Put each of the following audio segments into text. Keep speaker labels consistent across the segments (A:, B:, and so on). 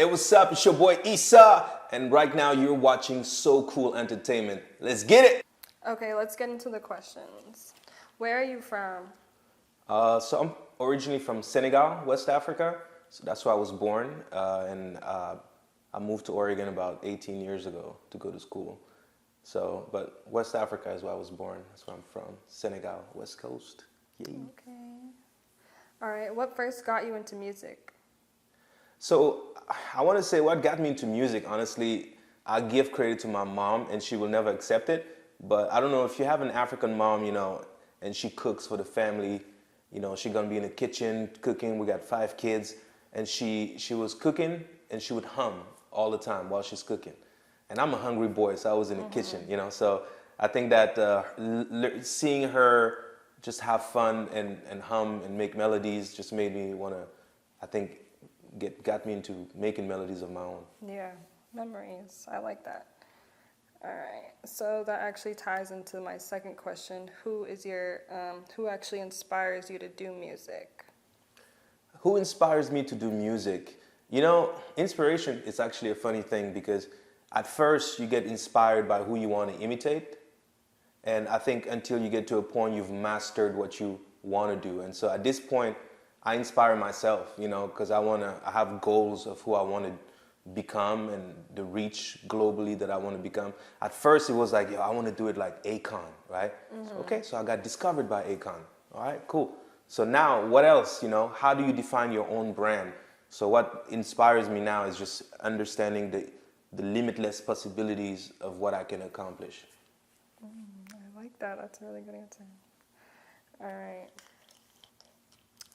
A: Hey, what's up? It's your boy Issa, and right now you're watching So Cool Entertainment. Let's get it!
B: Okay, let's get into the questions. Where are you from?
A: So I'm originally from Senegal, West Africa. So that's where I was born, and I moved to Oregon about 18 years ago to go to school. So, but West Africa is where I was born. That's where I'm from. Senegal, West Coast. Yay.
B: Okay. All right, what first got you into music?
A: So I want to say what got me into music, honestly, I give credit to my mom and she will never accept it. But I don't know if you have an African mom, and she cooks for the family, she's going to be in the kitchen cooking. We got 5 kids and she was cooking and she would hum all the time while she's cooking. And I'm a hungry boy, so I was in the kitchen, So I think that seeing her just have fun and hum and make melodies just made me want to, I think, got me into making melodies of my own.
B: Yeah, memories. I like that. All right, so that actually ties into my second question. Who actually inspires you to do music?
A: Who inspires me to do music? Inspiration is actually a funny thing because at first you get inspired by who you want to imitate. And I think until you get to a point you've mastered what you want to do. And so at this point, I inspire myself, because I have goals of who I want to become and the reach globally that I want to become. At first, it was like, I want to do it like Akon, right? So I got discovered by Akon. All right, cool. So now, what else, How do you define your own brand? So what inspires me now is just understanding the limitless possibilities of what I can accomplish.
B: I like that. That's a really good answer. All right.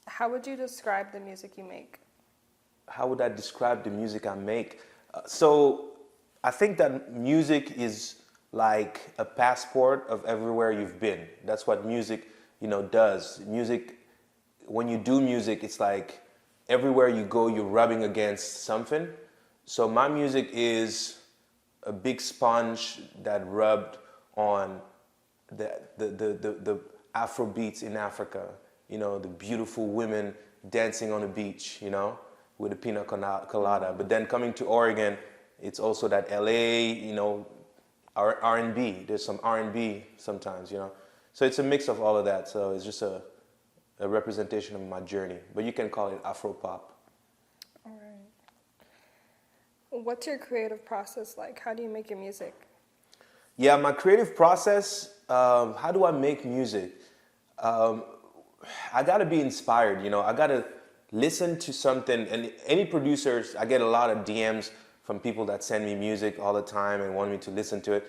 B: How would you describe the music you make?
A: How would I describe the music I make? So I think that music is like a passport of everywhere you've been. That's what music, does. Music, when you do music, it's like everywhere you go, you're rubbing against something. So my music is a big sponge that rubbed on the Afro beats in Africa. The beautiful women dancing on the beach, with a pina colada. But then coming to Oregon, it's also that LA, R&B. There's some R&B sometimes, So it's a mix of all of that. So it's just a representation of my journey. But you can call it Afro pop.
B: All right. What's your creative process like? How do you make your music?
A: Yeah, my creative process, how do I make music? I gotta be inspired, I gotta listen to something, and any producers, I get a lot of DMs from people that send me music all the time and want me to listen to it.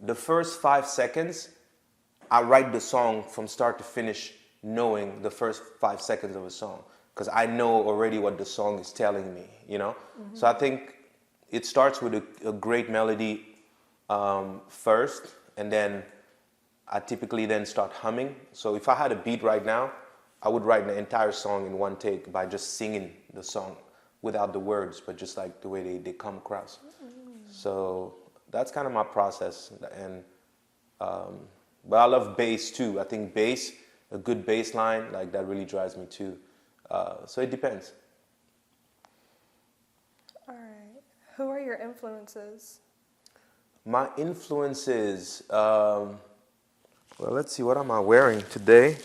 A: The first 5 seconds, I write the song from start to finish, knowing the first 5 seconds of a song, because I know already what the song is telling me, So I think it starts with a great melody first, and then I typically then start humming. So if I had a beat right now, I would write an entire song in one take by just singing the song without the words, but just like the way they come across. So that's kind of my process. And but I love bass too. I think bass, a good bass line, like that really drives me too. So it depends.
B: All right. Who are your influences?
A: My influences, well, let's see, what am I wearing today?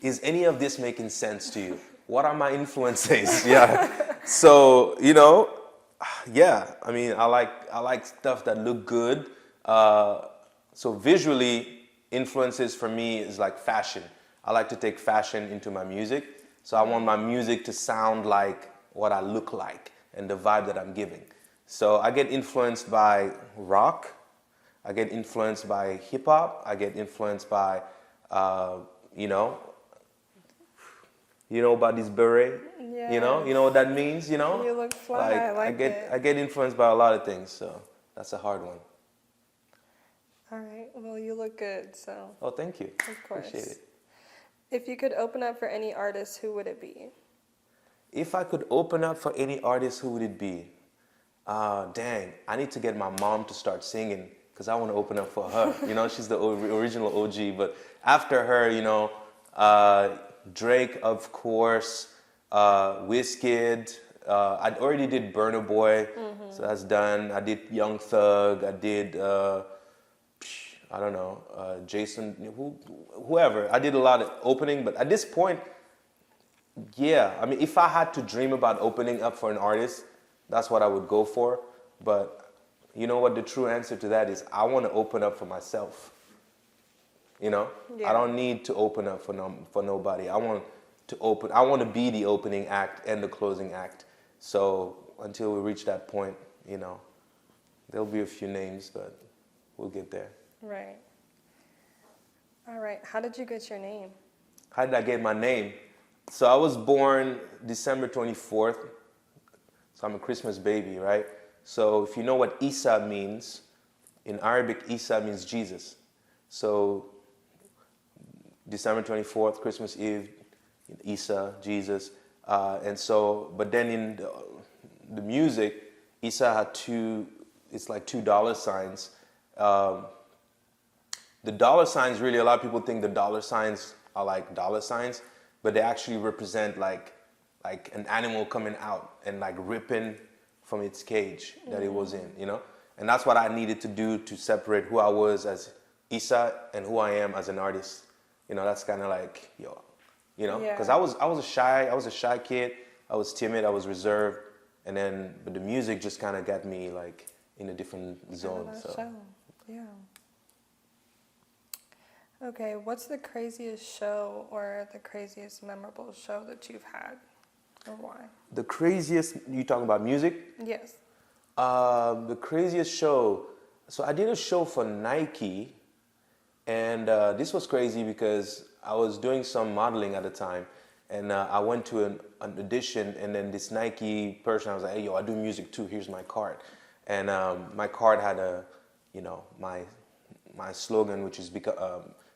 A: Is any of this making sense to you? What are my influences? Yeah. So, yeah, I mean, I like stuff that look good. So visually, influences for me is like fashion. I like to take fashion into my music. So I want my music to sound like what I look like and the vibe that I'm giving. So I get influenced by rock. I get influenced by hip hop. I get influenced by, about this beret.
B: Yeah.
A: You know what that means.
B: You look fly. I like it.
A: I get influenced by a lot of things. So that's a hard one.
B: All right. Well, you look good. So.
A: Oh, thank you.
B: Of course.
A: Appreciate it.
B: If you could open up for any artist, who would it be?
A: If I could open up for any artist, who would it be? Dang, I need to get my mom to start singing because I want to open up for her. She's the original OG. But after her, Drake, of course, Wizkid, I already did Burna Boy, so that's done. I did Young Thug. I did I don't know, Jason, whoever. I did a lot of opening, but at this point, yeah. I mean, if I had to dream about opening up for an artist, that's what I would go for. But you know what? The true answer to that is I want to open up for myself. You know,
B: Yeah.
A: I don't need to open up for nobody. I want to be the opening act and the closing act. So until we reach that point, you know, there'll be a few names, but we'll get there.
B: Right. All right. How did you get your name?
A: How did I get my name? So I was born December 24th. So I'm a Christmas baby, right? So if you know what Isa means, in Arabic, Isa means Jesus. So December 24th, Christmas Eve, Isa, Jesus. And so, but then in the music, Isa had it's like $2. The dollar signs, really, a lot of people think the dollar signs are like dollar signs, but they actually represent like an animal coming out and like ripping from its cage that it was in, you know? And that's what I needed to do to separate who I was as Isa and who I am as an artist. You know, that's kind of like, you know, because
B: Yeah.
A: I was a shy kid. I was timid, I was reserved, but the music just kind of got me like in a different zone.
B: That
A: So.
B: show. Yeah. Okay, what's the craziest show or the craziest memorable show that you've had, or why?
A: The craziest, you talking about music?
B: Yes.
A: The craziest show. So I did a show for Nike, and this was crazy because I was doing some modeling at the time, and I went to an audition, and then this Nike person, I was like, hey, yo, I do music too, here's my card. And my card had my slogan, which is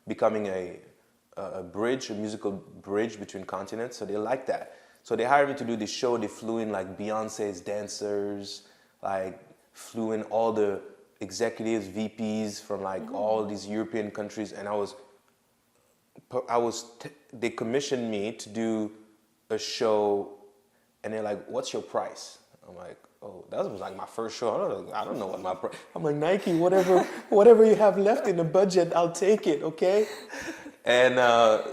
A: becoming a bridge, a musical bridge between continents. So they liked that. So they hired me to do this show. They flew in like Beyonce's dancers, like flew in all the executives, VPs from like all these European countries, and they commissioned me to do a show, and they're like, "What's your price?" I'm like, "Oh, that was like my first show. I don't know what my price." I'm like, "Nike, whatever you have left in the budget, I'll take it, okay?" And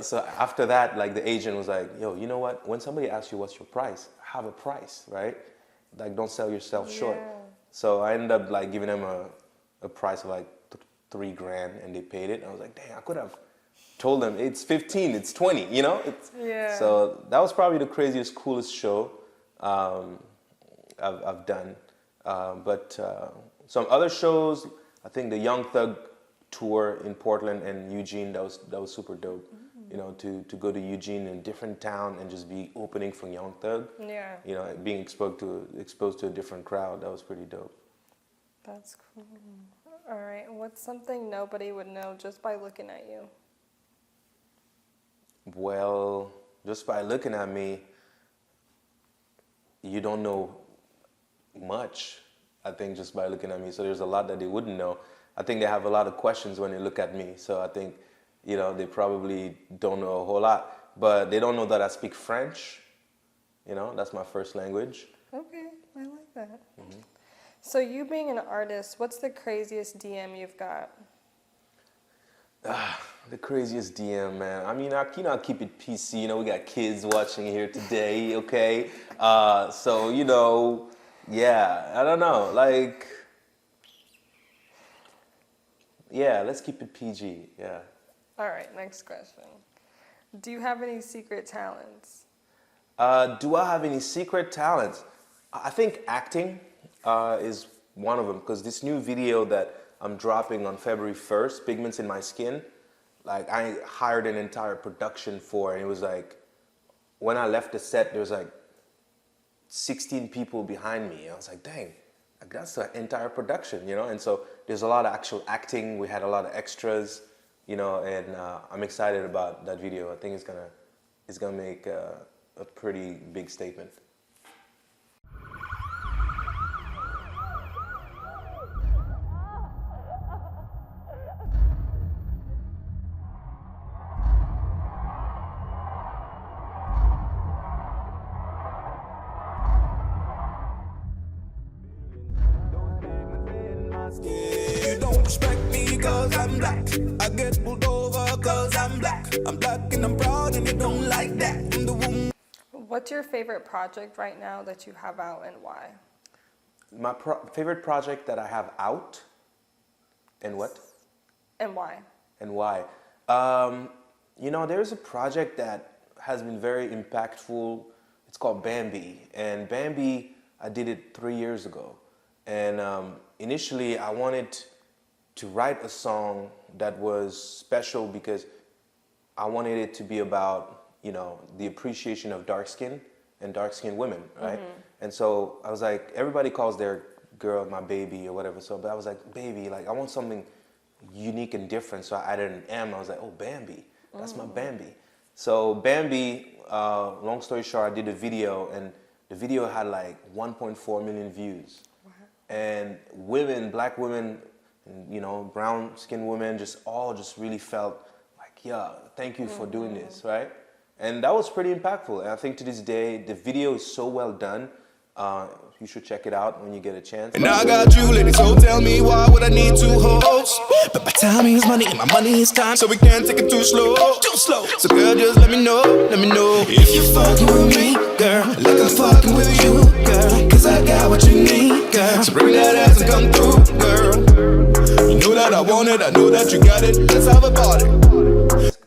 A: so after that, like the agent was like, "Yo, you know what? When somebody asks you what's your price, have a price, right? Like, don't sell yourself short."
B: Yeah.
A: So I ended up like giving them a price of like $3,000, and they paid it. And I was like, "Dang, I could have told them it's 15, it's 20, you know?"
B: Yeah.
A: So that was probably the craziest, coolest show I've done. But some other shows, I think the Young Thug tour in Portland and Eugene, that was super dope. You know, to go to Eugene in a different town and just be opening for Young Thug.
B: Yeah.
A: You know, being exposed to a different crowd, that was pretty dope.
B: That's cool. All right. What's something nobody would know just by looking at you?
A: Well, just by looking at me, you don't know much, I think, just by looking at me. So there's a lot that they wouldn't know. I think they have a lot of questions when they look at me. So I think, you know, they probably don't know a whole lot. But they don't know that I speak French. You know, that's my first language.
B: Okay, I like that. So you being an artist, what's the craziest DM you've got?
A: The craziest DM, man. I mean, I keep it PC. You know, we got kids watching here today, okay? So, you know, yeah, I don't know. Like, yeah, let's keep it PG, yeah.
B: All right, next question. Do you have any secret talents?
A: Do I have any secret talents? I think acting is one of them, because this new video that I'm dropping on February 1st, Pigments in My Skin, like I hired an entire production for, and it was like, when I left the set, there was like 16 people behind me. I was like, dang, like that's the entire production, you know? And so there's a lot of actual acting. We had a lot of extras, you know, and I'm excited about that video. I think it's gonna make a pretty big statement.
C: You don't respect me cause I'm black. I get pulled over cause I'm black. I'm black and I'm proud and you don't like that. I'm the woman.
B: What's your favorite project right now that you have out and why?
A: My favorite project that I have out, and what?
B: And why?
A: And why? You know, there's a project that has been very impactful. It's called Bambi. And Bambi, I did it 3 years ago. And initially, I wanted to write a song that was special because I wanted it to be about, you know, the appreciation of dark skin and dark skinned women, right? And so I was like, everybody calls their girl my baby or whatever. So, but I was like, baby, like I want something unique and different. So I added an M. I was like, oh, Bambi. That's my Bambi. So Bambi, long story short, I did a video and the video had like 1.4 million views. Wow. And women, black women, you know, brown skinned women, just really felt like, yeah, thank you for doing this, right? And that was pretty impactful. And I think to this day, the video is so well done. You should check it out when you get a chance.
C: And I got you, lady, so tell me why would I need two hoes? But my time is money and my money is time, so we can't take it too slow. Too slow. So girl, just let me know if you're fucking with me, girl, like I'm fucking with you, girl. Cause I got what you need, girl. So bring that ass and come through, girl. You know that I want it, I know that you got it. Let's have a party.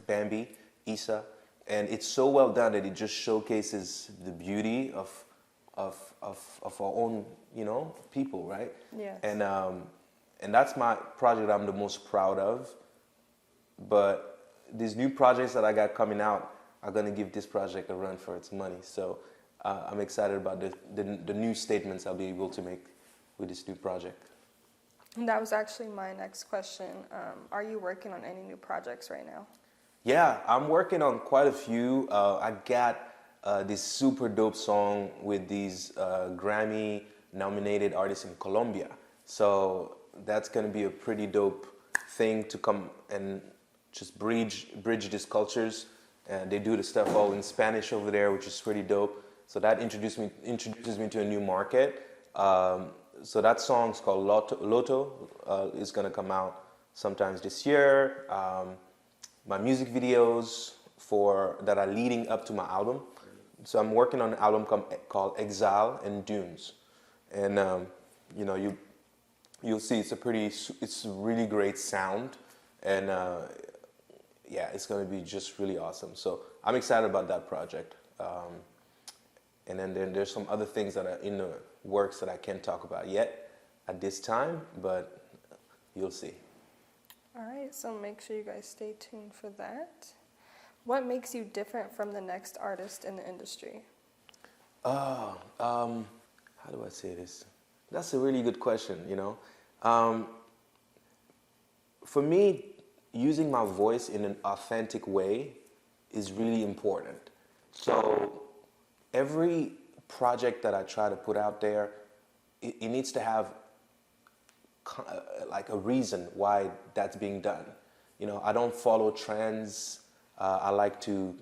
A: Bambi, Issa, and it's so well done that it just showcases the beauty of our own, you know, people, right?
B: Yes.
A: And that's my project I'm the most proud of. But these new projects that I got coming out are gonna give this project a run for its money. So I'm excited about the new statements I'll be able to make with this new project.
B: And that was actually my next question. Are you working on any new projects right now?
A: Yeah, I'm working on quite a few. I got this super dope song with these Grammy-nominated artists in Colombia. So that's gonna be a pretty dope thing to come and just bridge these cultures. And they do the stuff all in Spanish over there, which is pretty dope. So that introduces me to a new market. So that song's called Loto. Is gonna come out sometimes this year. My music videos that are leading up to my album. So I'm working on an album called Exile and Dunes, and you know, you'll see it's a really great sound, and yeah, it's gonna be just really awesome. So I'm excited about that project, and then there's some other things that are in the works that I can't talk about yet at this time, but you'll see.
B: All right, so make sure you guys stay tuned for that. What makes you different from the next artist in the industry?
A: How do I say this? That's a really good question, you know. For me, using my voice in an authentic way is really important. So every project that I try to put out there, it needs to have like a reason why that's being done. You know, I don't follow trends. I like to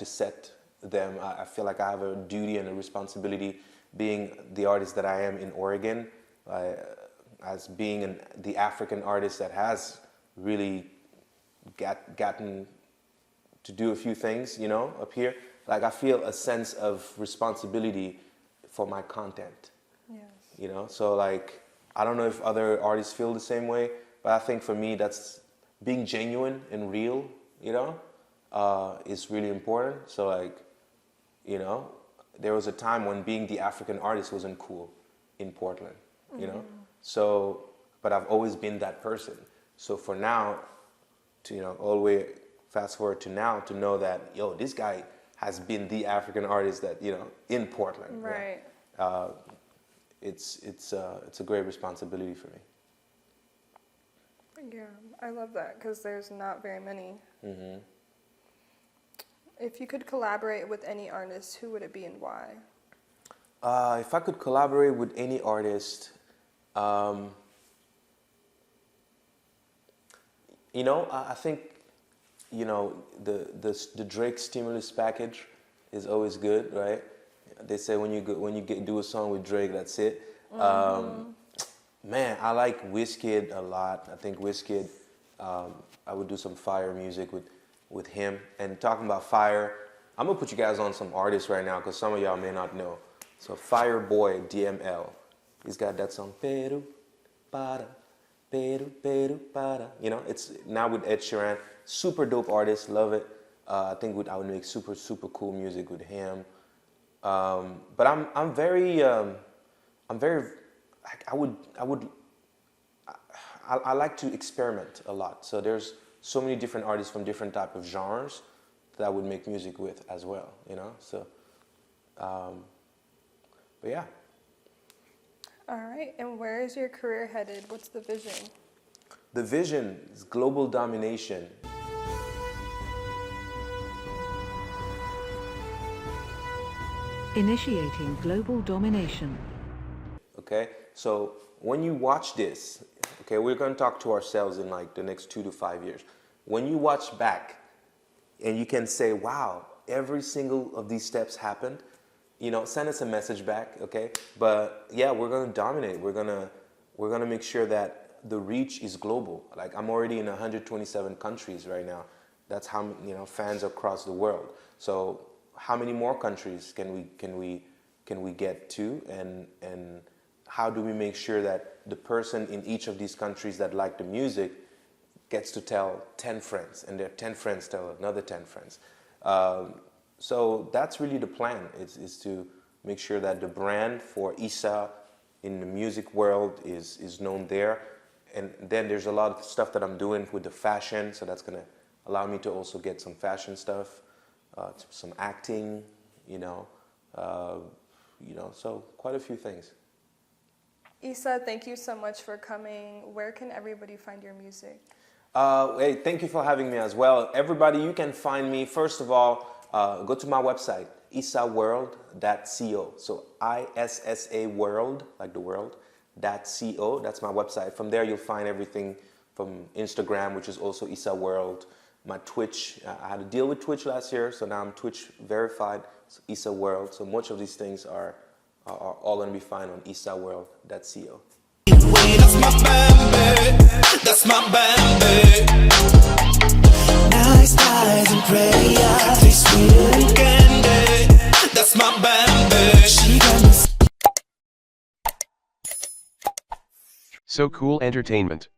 A: set them. I feel like I have a duty and a responsibility, being the artist that I am in Oregon, as being the African artist that has really gotten to do a few things, you know, up here. Like I feel a sense of responsibility for my content.
B: Yes.
A: You know, so like I don't know if other artists feel the same way, but I think for me that's being genuine and real, you know. Is really important. So like, you know, there was a time when being the African artist wasn't cool in Portland, you know? So, but I've always been that person. So for now, to, you know, all the way fast forward to now, to know that, yo, this guy has been the African artist that, you know, in Portland.
B: Right.
A: Yeah. It's a great responsibility for me.
B: Yeah, I love that because there's not very many.
A: Mm-hmm.
B: If you could collaborate with any artist, who would it be and why?
A: If I could collaborate with any artist, you know, I think, you know, the Drake stimulus package is always good, right? They say when you do a song with Drake, that's it. Man, I like Wizkid a lot. I think Wizkid, I would do some fire music with him. And talking about fire, I'm gonna put you guys on some artists right now because some of y'all may not know. So Fireboy DML, he's got that song Peru, para, Peru, Peru, para. You know, it's now with Ed Sheeran. Super dope artist, love it. I think I would make super cool music with him. But I'm very I like to experiment a lot. So there's so many different artists from different type of genres that I would make music with as well, you know? So, but yeah.
B: All right, and where is your career headed? What's the vision?
A: The vision is global domination.
D: Initiating global domination.
A: Okay, so when you watch this, okay, we're going to talk to ourselves in like the next 2 to 5 years. When you watch back and you can say, wow, every single of these steps happened, you know, send us a message back, okay? But yeah, we're going to dominate. We're going to make sure that the reach is global. Like I'm already in 127 countries right now. That's how, you know, fans across the world. So how many more countries can we get to, and how do we make sure that the person in each of these countries that like the music gets to tell 10 friends, and their 10 friends tell another 10 friends. So that's really the plan, is to make sure that the brand for Issa in the music world is known there. And then there's a lot of stuff that I'm doing with the fashion, so that's gonna allow me to also get some fashion stuff, some acting, you know, so quite a few things.
B: Issa, thank you so much for coming. Where can everybody find your music?
A: Hey, thank you for having me as well. Everybody, you can find me, first of all, go to my website, issaworld.co. So ISSA world, like the world, .co. That's my website. From there, you'll find everything from Instagram, which is also Issa World. My Twitch, I had to deal with Twitch last year, so now I'm Twitch verified, so Issa World. So much of these things are all going to be found on issaworld.co.
C: That's my baby, that's my baby. Nice eyes and prayer, they sweeter than candy. That's my baby. She got me.
E: So Cool Entertainment.